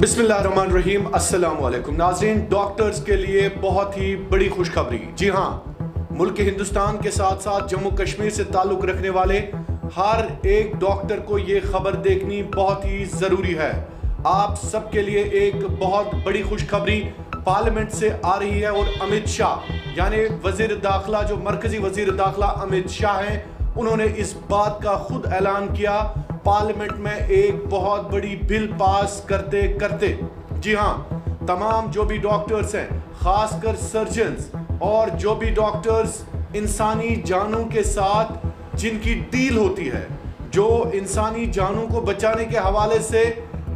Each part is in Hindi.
बिस्मिल्लाहिर्रहमानिर्रहीम। अस्सलाम वालेकुम नाज़रीन। डॉक्टर्स के लिए बहुत ही बड़ी खुशखबरी। जी हाँ, मुल्क हिंदुस्तान के साथ साथ जम्मू कश्मीर से ताल्लुक़ रखने वाले हर एक डॉक्टर को ये खबर देखनी बहुत ही ज़रूरी है। आप सबके लिए एक बहुत बड़ी खुशखबरी पार्लियामेंट से आ रही है और अमित शाह यानी वज़ीर दाखिला, जो मरकज़ी वज़ीर दाखिला अमित शाह हैं, उन्होंने इस बात का खुद ऐलान किया पार्लियामेंट में एक बहुत बड़ी बिल पास करते करते। जी हाँ, तमाम जो भी डॉक्टर्स हैं, खासकर सर्जन्स और जो भी डॉक्टर्स इंसानी जानों के साथ जिनकी डील होती है, जो इंसानी जानों को बचाने के हवाले से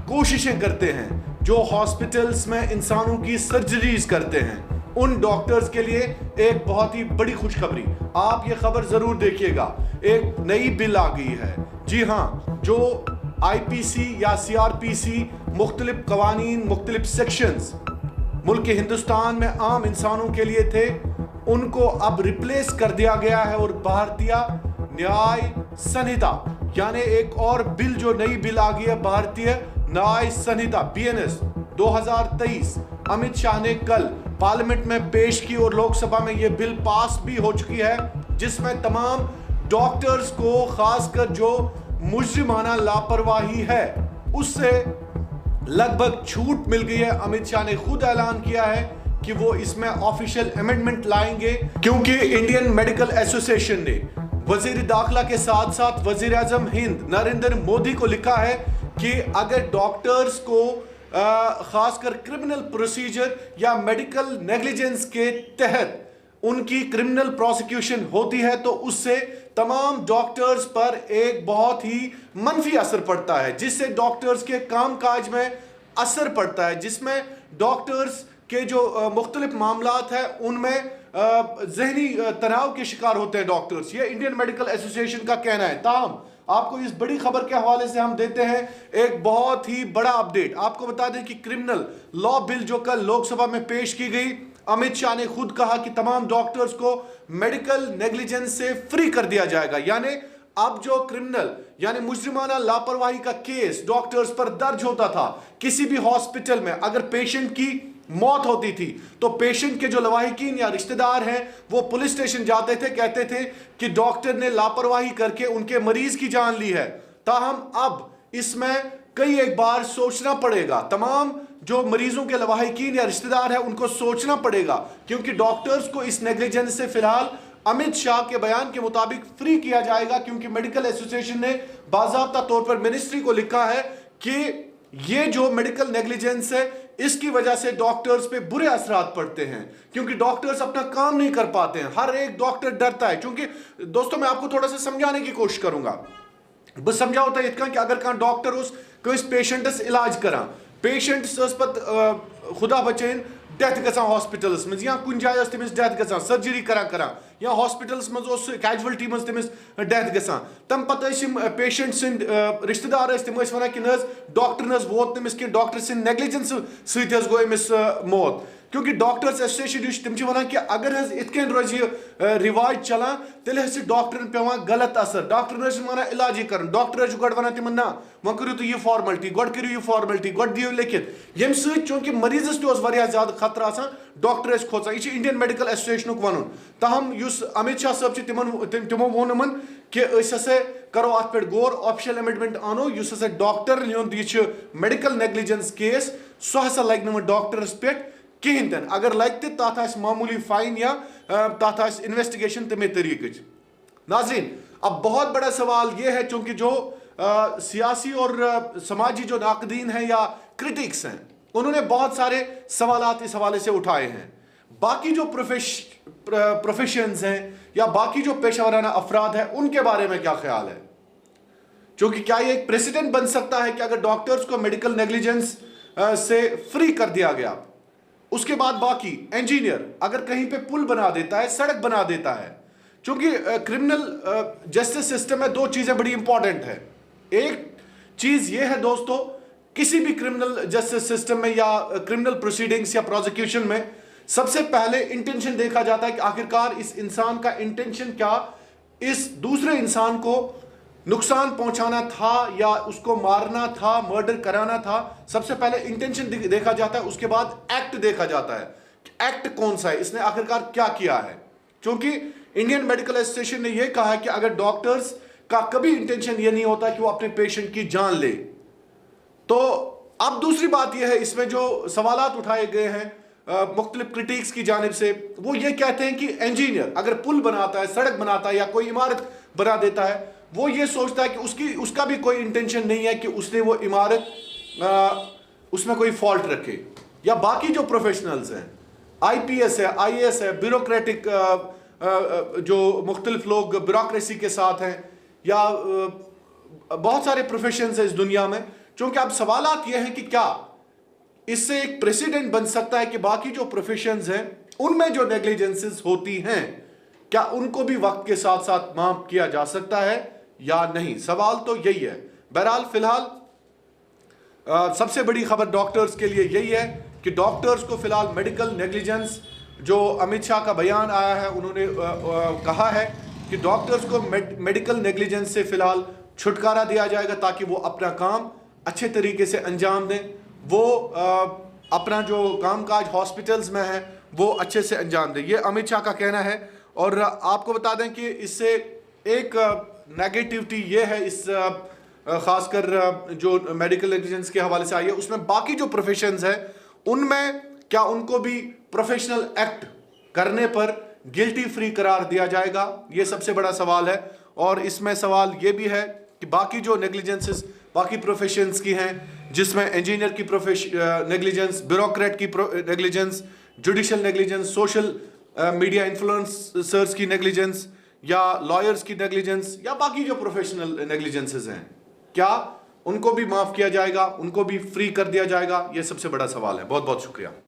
कोशिशें करते हैं, जो हॉस्पिटल्स में इंसानों की सर्जरीज करते हैं, उन डॉक्टर्स के लिए एक बहुत ही बड़ी खुशखबरी। आप ये खबर जरूर देखिएगा। एक नई बिल आ गई है। जी हाँ, जो आईपीसी या सीआरपीसी मुख्तलिफ कवानीन, मुख्तलिफ सेक्शंस मुल्क हिंदुस्तान में आम इंसानों के लिए थे, उनको अब रिप्लेस कर दिया गया है और भारतीय न्याय संहिता यानी एक और बिल, जो नई बिल आ गई है, भारतीय न्याय संहिता बीएनएस 2023, अमित शाह ने कल पार्लियामेंट में पेश की और लोकसभा में यह बिल पास भी हो चुकी है, जिसमें तमाम डॉक्टर्स को, खासकर जो मुजरिमाना लापरवाही है, उससे लगभग छूट मिल गई है। अमित शाह ने खुद ऐलान किया है कि वो इसमें ऑफिशियल अमेंडमेंट लाएंगे, क्योंकि इंडियन मेडिकल एसोसिएशन ने वजीर दाखिला के साथ साथ वजीर आजम हिंद नरेंद्र मोदी को लिखा है कि अगर डॉक्टर्स को खासकर क्रिमिनल प्रोसीजर या मेडिकल नेग्लिजेंस के तहत उनकी क्रिमिनल प्रोसिक्यूशन होती है, तो उससे तमाम डॉक्टर्स पर एक बहुत ही मनफी असर पड़ता है, जिससे डॉक्टर्स के कामकाज में असर पड़ता है, जिसमें डॉक्टर्स के जो मुख्तलिफ मामलात हैं उनमें जहनी तनाव के शिकार होते हैं डॉक्टर्स। ये इंडियन मेडिकल एसोसिएशन का कहना है। ताहम आपको इस बड़ी खबर के हवाले से हम देते हैं एक बहुत ही बड़ा अपडेट। आपको बता दें कि क्रिमिनल लॉ बिल जो कल लोकसभा में पेश की गई, अमित शाह ने खुद कहा कि तमाम डॉक्टर्स को मेडिकल नेग्लिजेंस से फ्री कर दिया जाएगा। यानी अब जो क्रिमिनल यानी मुजरिमाना लापरवाही का केस डॉक्टर्स पर दर्ज होता था, किसी भी हॉस्पिटल में अगर पेशेंट की मौत होती थी, तो पेशेंट के जो लवाहिकीन या रिश्तेदार हैं वो पुलिस स्टेशन जाते थे, कहते थे कि डॉक्टर ने लापरवाही करके उनके मरीज की जान ली है। ताहम अब इसमें कई एक बार सोचना पड़ेगा, तमाम जो मरीजों के लवाहिकीन या रिश्तेदार हैं उनको सोचना पड़ेगा, क्योंकि डॉक्टर्स को इस नेग्लिजेंस से फिलहाल अमित शाह के बयान के मुताबिक फ्री किया जाएगा, क्योंकि मेडिकल एसोसिएशन ने बाज़ाब्ता तौर पर मिनिस्ट्री को लिखा है कि ये जो मेडिकल नेग्लिजेंस है, इसकी वजह से डॉक्टर्स पे बुरे असरात पड़ते हैं, क्योंकि डॉक्टर्स अपना काम नहीं कर पाते हैं। हर एक डॉक्टर डरता है, क्योंकि दोस्तों मैं आपको थोड़ा सा समझाने की कोशिश करूंगा। बस समझाओ तो इतना कि अगर कहां डॉक्टर उस पेशेंटस इलाज करा, पेशेंट्स पे खुदा बचेन डेथ गसान हॉस्पिटल्स में या कुछ जाए तमिस डेथ गसान, सर्जरी करा या हॉस्पिटल्स मज कैजुअलिटी मज तमिस डेथ गसान, तम पे पेशेंट सिंद रिश्तेदार तम वन कि डॉक्टर वोत तमिस कि डॉक्टर सिंद नेग्लिजेंस सत गो अमिस मौत। क्योंकि डॉक्टर्स एसोसिएशन तम वन कि अगर इत रोज रिवाज चलान तेल डॉक्टरन पेवान गलत असर, डॉक्टर वन इलाज कर, डॉक्टर गो वन तिम ना वो करू तुम यह फॉर्मलिटी, गो करू यह फॉर्मलिटी, गो दियो लिखित, यम चूंकि मरीजस तह ज्यादा खतरा आसान, डॉक्टर खोचान। यह इंडियन मेडिकल एसोसिएशन वन। ताहम अमित शाह साहब तमो वोन कि हसा करो अत पे गौर, ऑफिशियल अमेंडमेंट आनो, हसा डॉक्टर यह मेडिकल नेग्लिजेंस केस सह हसा लग डॉक्टरस पे कहीं तन, अगर लग तथ मामूली फाइन या तथ इन्वेस्टिगेशन तमे तरीके। नाजरीन, अब बहुत बड़ा सवाल यह है, चूंकि जो सियासी और समाजी जो नाकदीन हैं या क्रिटिक्स हैं, उन्होंने बहुत सारे सवालात इस हवाले से उठाए हैं। बाकी जो प्रोफेशंस हैं या बाकी जो पेशेवराना अफराद हैं, उनके बारे में क्या ख्याल है? क्योंकि क्या ये एक प्रेसिडेंट बन सकता है कि अगर डॉक्टर्स को मेडिकल नेग्लिजेंस से फ्री कर दिया गया, उसके बाद बाकी इंजीनियर अगर कहीं पे पुल बना देता है, सड़क बना देता है, क्योंकि क्रिमिनल जस्टिस सिस्टम में दो चीजें बड़ी इंपॉर्टेंट है। एक चीज ये है दोस्तों, किसी भी क्रिमिनल जस्टिस सिस्टम में या क्रिमिनल प्रोसीडिंग्स या प्रोसिक्यूशन में सबसे पहले इंटेंशन देखा जाता है कि आखिरकार इस इंसान का इंटेंशन क्या, इस दूसरे इंसान को नुकसान पहुंचाना था या उसको मारना था, मर्डर कराना था, सबसे पहले इंटेंशन देखा जाता है, उसके बाद एक्ट देखा जाता है। एक्ट कौन सा है, इसने आखिरकार क्या किया है। क्योंकि इंडियन मेडिकल एसोसिएशन ने यह कहा है कि अगर डॉक्टर्स का कभी इंटेंशन यह नहीं होता कि वो अपने पेशेंट की जान ले, तो अब दूसरी बात यह है, इसमें जो सवालात उठाए गए हैं मुख्तलिफ क्रिटिक्स की जानिब से, वो ये कहते हैं कि इंजीनियर अगर पुल बनाता है, सड़क बनाता है या कोई इमारत बना देता है, वो ये सोचता है कि उसका भी कोई इंटेंशन नहीं है कि उसने वो इमारत उसमें कोई फॉल्ट रखे। या बाकी जो प्रोफेशनल्स हैं, आईपीएस है, आईएएस है, ब्यूरोक्रेटिक जो मुख्तलिफ लोग ब्यूरोक्रेसी के साथ हैं, या बहुत सारे प्रोफेशंस हैं इस दुनिया में। क्योंकि अब सवालात ये हैं कि क्या इससे एक प्रेसिडेंट बन सकता है कि बाकी जो प्रोफेशंस हैं उनमें जो नेग्लिजेंसेस होती हैं, क्या उनको भी वक्त के साथ साथ माफ किया जा सकता है या नहीं। सवाल तो यही है। बहरहाल फिलहाल सबसे बड़ी खबर डॉक्टर्स के लिए यही है कि डॉक्टर्स को फिलहाल मेडिकल नेग्लिजेंस, जो अमित शाह का बयान आया है, उन्होंने कहा है कि डॉक्टर्स को मेडिकल नेग्लिजेंस से फिलहाल छुटकारा दिया जाएगा ताकि वो अपना काम अच्छे तरीके से अंजाम दें, वो अपना जो कामकाज हॉस्पिटल्स में है वो अच्छे से अंजाम दें। ये अमित शाह का कहना है। और आपको बता दें कि इससे एक नेगेटिविटी ये है, इस खासकर जो मेडिकल नेग्लिजेंस के हवाले से आई है, उसमें बाकी जो प्रोफेशंस हैं उनमें क्या उनको भी प्रोफेशनल एक्ट करने पर गिल्टी फ्री करार दिया जाएगा, ये सबसे बड़ा सवाल है। और इसमें सवाल ये भी है कि बाकी जो नेग्लिजेंसेस बाकी प्रोफेशंस की हैं, जिसमें इंजीनियर की नेग्लिजेंस, ब्यूरोक्रेट की negligence, judicial negligence, social media influencers की नेग्लिजेंस, या लॉयर्स की नेग्लिजेंस, या बाकी जो प्रोफेशनल नेग्लिजेंसेस हैं, क्या उनको भी माफ किया जाएगा, उनको भी फ्री कर दिया जाएगा, ये सबसे बड़ा सवाल है। बहुत बहुत शुक्रिया।